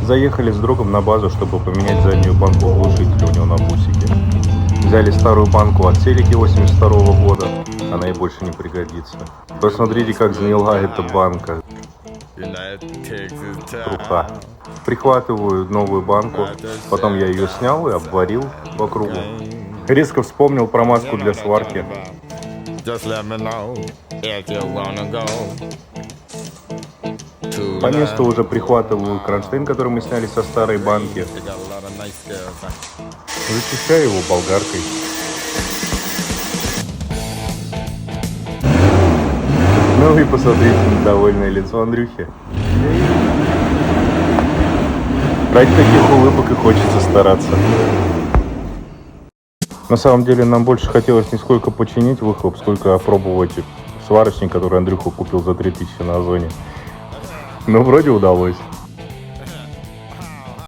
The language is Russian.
Заехали с другом на базу, чтобы поменять заднюю банку глушителя у него на бусике. Взяли старую банку от селики 82 года, она ей больше не пригодится. Посмотрите, как заняла эта банка. Труха. Прихватываю новую банку, потом я ее снял и обварил по кругу. Резко вспомнил про маску для сварки. По месту уже прихватываю кронштейн, который мы сняли со старой банки. Зачищаю его болгаркой. Ну и посмотрите на довольное лицо Андрюхи. Ради таких улыбок и хочется стараться. На самом деле нам больше хотелось не сколько починить выхлоп, сколько опробовать сварочник, который Андрюха купил за 3000 на Озоне. Ну, вроде удалось.